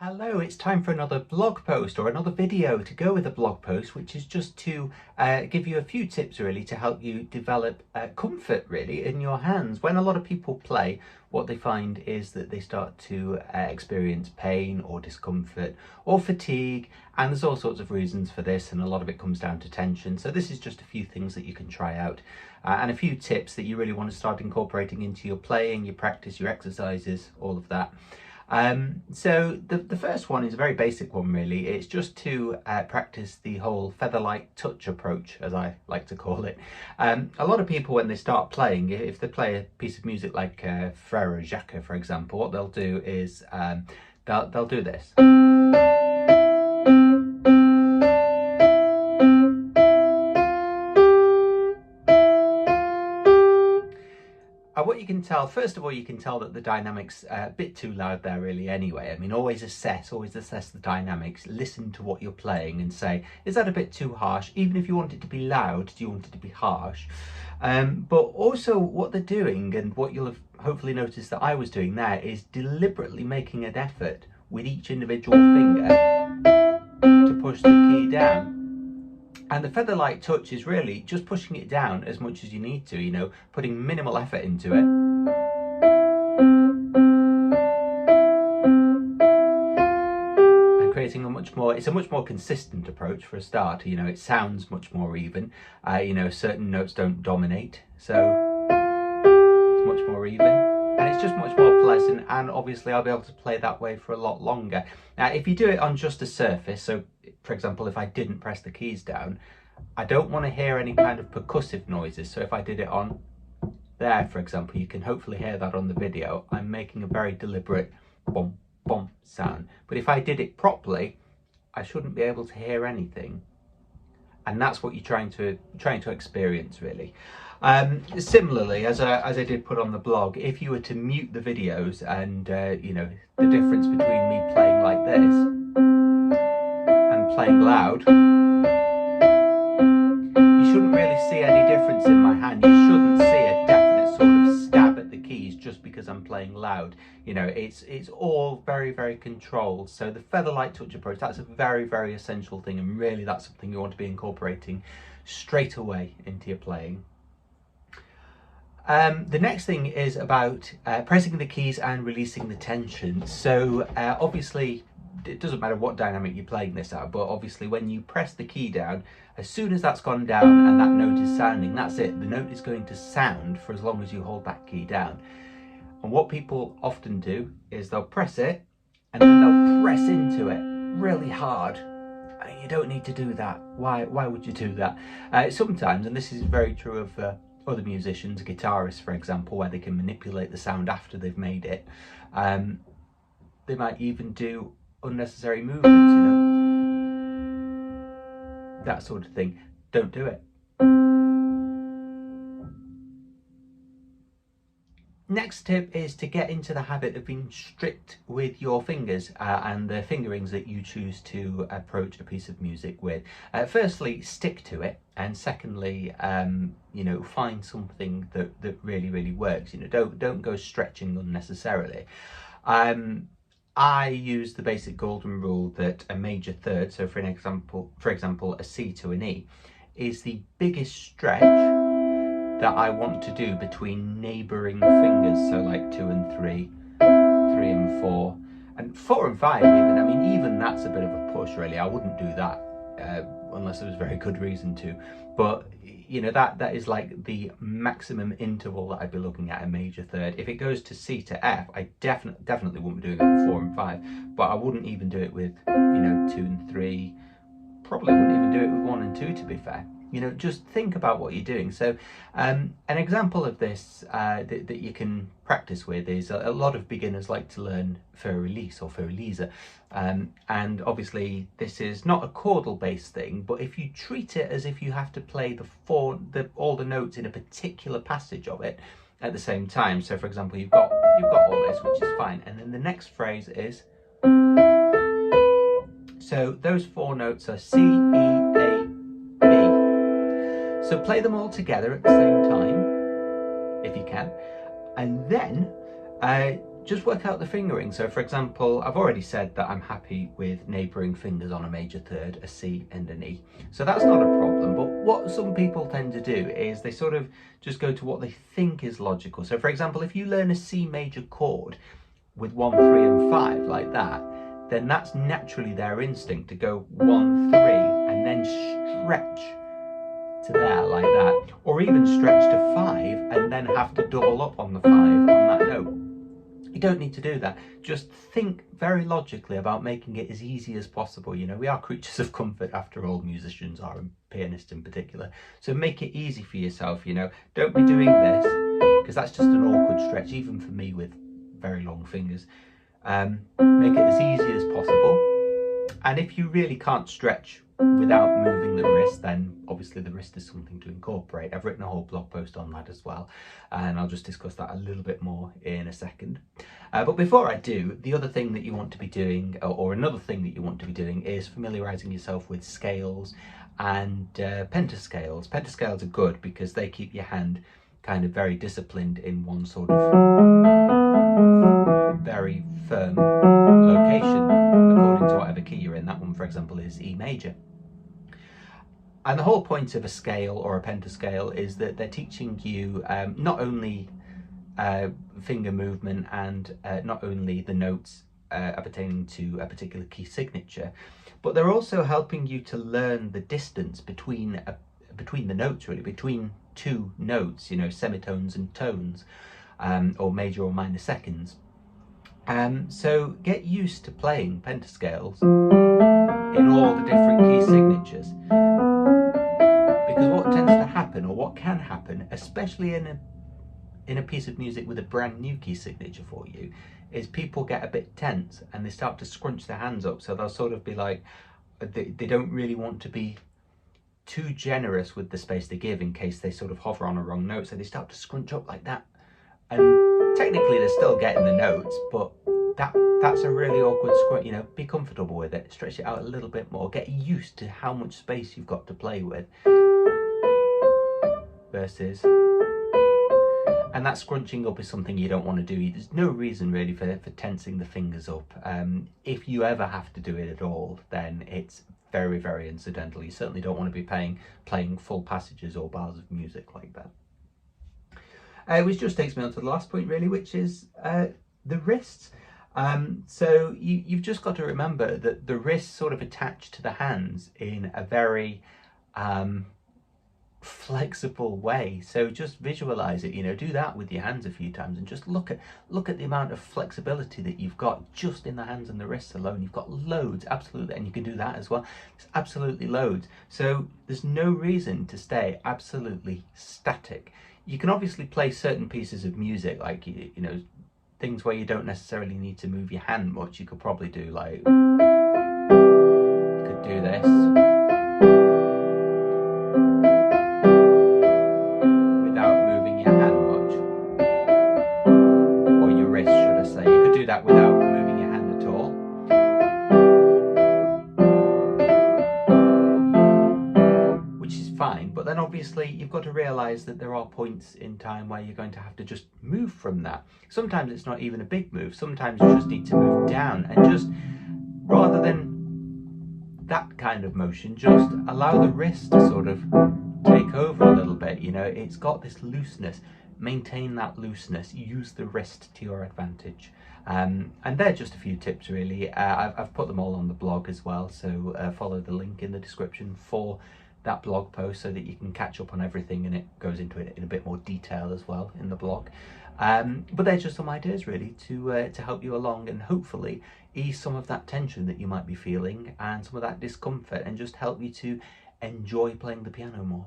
Hello, it's time for another blog post or another video to go with a blog post, which is just to give you a few tips really to help you develop comfort really in your hands. When a lot of people play, what they find is that they start to experience pain or discomfort or fatigue, and there's all sorts of reasons for this, and a lot of it comes down to tension. So this is just a few things that you can try out and a few tips that you really want to start incorporating into your playing, your practice, your exercises, all of that. So the first one is a very basic one really. It's just to practice the whole Featherlike Touch approach, as I like to call it. A lot of people, when they start playing, if they play a piece of music like Frere Jacques, for example, what they'll do is they'll do this. What you can tell, first of all, you can tell that the dynamics are a bit too loud there really anyway. I mean, always assess the dynamics, listen to what you're playing and say, is that a bit too harsh? Even if you want it to be loud, do you want it to be harsh? But also what they're doing, and what you'll have hopefully noticed that I was doing there, is deliberately making an effort with each individual finger to push the key down. And the Featherlike Touch is really just pushing it down as much as you need to, you know, putting minimal effort into it. And creating it's a much more consistent approach for a start. You know, it sounds much more even. You know, certain notes don't dominate, so it's much more even. And it's just much more pleasant, and obviously I'll be able to play that way for a lot longer. Now, if you do it on just a surface, so for example, if I didn't press the keys down, I don't want to hear any kind of percussive noises. So if I did it on there, for example, you can hopefully hear that on the video. I'm making a very deliberate bum, bum sound. But if I did it properly, I shouldn't be able to hear anything. And that's what you're trying to experience really. Similarly, as I did put on the blog, if you were to mute the videos and you know, the difference between me playing like this and playing loud, you shouldn't really see any difference in my hand. You shouldn't see a definite sort of stab at the keys just because I'm playing loud. You know, it's all very, very controlled. So the Featherlike Touch approach, that's a very, very essential thing, and really that's something you want to be incorporating straight away into your playing. The next thing is about pressing the keys and releasing the tension. So obviously it doesn't matter what dynamic you're playing this at, but obviously when you press the key down, as soon as that's gone down and that note is sounding, that's it. The note is going to sound for as long as you hold that key down. And what people often do is they'll press it and then they'll press into it really hard. You don't need to do that. Why would you do that? Sometimes, and this is very true of other musicians, guitarists for example, where they can manipulate the sound after they've made it. They might even do unnecessary movements, you know, that sort of thing. Don't do it. Next tip is to get into the habit of being strict with your fingers and the fingerings that you choose to approach a piece of music with. Firstly, stick to it, and secondly, you know, find something that really, really works. You know, don't go stretching unnecessarily. I use the basic golden rule that a major third, so for example, a C to an E, is the biggest stretch that I want to do between neighbouring fingers, so like 2 and 3, 3 and 4, and 4 and 5 even. I mean, even that's a bit of a push really. I wouldn't do that unless there was very good reason to, but you know, that is like the maximum interval that I'd be looking at, a major third. If it goes to C to F, I definitely wouldn't be doing it with 4 and 5, but I wouldn't even do it with, you know, 2 and 3, probably wouldn't even do it with 1 and 2 to be fair. You know, just think about what you're doing. So an example of this that you can practice with is a lot of beginners like to learn für Release or für Release. And obviously this is not a chordal based thing, but if you treat it as if you have to play all the notes in a particular passage of it at the same time. So for example, you've got all this, which is fine. And then the next phrase is, so those 4 notes are C, E, A, B. So play them all together at the same time, if you can, and then just work out the fingering. So for example, I've already said that I'm happy with neighbouring fingers on a major third, a C and an E. So that's not a problem, but what some people tend to do is they sort of just go to what they think is logical. So for example, if you learn a C major chord with 1, 3 and 5 like that, then that's naturally their instinct to go 1, 3 and then stretch to there like that, or even stretch to 5 and then have to double up on the 5 on that note. You don't need to do that. Just think very logically about making it as easy as possible. You know, we are creatures of comfort after all, musicians are, and pianists in particular. So make it easy for yourself, you know. Don't be doing this, because that's just an awkward stretch, even for me with very long fingers. Make it as easy as possible. And if you really can't stretch without moving the wrist, then obviously the wrist is something to incorporate. I've written a whole blog post on that as well, and I'll just discuss that a little bit more in a second. But before I do, the other thing that you want to be doing, or another thing that you want to be doing, is familiarising yourself with scales and pentascales. Pentascales are good because they keep your hand kind of very disciplined in one sort of very firm location according to whatever key you're in. That one, for example, is E major. And the whole point of a scale or a pentascale is that they're teaching you not only finger movement and not only the notes appertaining to a particular key signature, but they're also helping you to learn the distance between the notes, really, between two notes, you know, semitones and tones, or major or minor seconds. So get used to playing pentascales in all the different key signatures, because what tends to happen, or what can happen, especially in a piece of music with a brand new key signature for you, is people get a bit tense and they start to scrunch their hands up. So they'll sort of be like, they don't really want to be too generous with the space they give in case they sort of hover on a wrong note, so they start to scrunch up like that, and technically they're still getting the notes, but that's a really awkward scrunch. You know, be comfortable with it, stretch it out a little bit more, get used to how much space you've got to play with versus, and that scrunching up is something you don't want to do. There's no reason really for tensing the fingers up. If you ever have to do it at all, then it's very, very incidental. You certainly don't want to be playing full passages or bars of music like that. Which just takes me on to the last point, really, which is the wrists. So you've just got to remember that the wrists sort of attach to the hands in a very flexible way. So just visualize it, you know, do that with your hands a few times and just look at the amount of flexibility that you've got just in the hands and the wrists alone. You've got loads, absolutely, and you can do that as well. It's absolutely loads. So there's no reason to stay absolutely static. You can obviously play certain pieces of music, like, you know, things where you don't necessarily need to move your hand much. You could probably do like, you could do this without moving your hand much, or your wrist, should I say. You could do that without moving your hand at all. Which is fine, but then obviously you've got to realise that there are points in time where you're going to have to just move from that. Sometimes it's not even a big move, sometimes you just need to move down, and just, rather than that kind of motion, just allow the wrist to sort of take over a little bit. You know, it's got this looseness. Maintain that looseness, use the wrist to your advantage. And they're just a few tips, really. I've put them all on the blog as well, so follow the link in the description for that blog post so that you can catch up on everything, and it goes into it in a bit more detail as well in the blog. But they're just some ideas, really, to help you along and hopefully ease some of that tension that you might be feeling and some of that discomfort, and just help you to enjoy playing the piano more.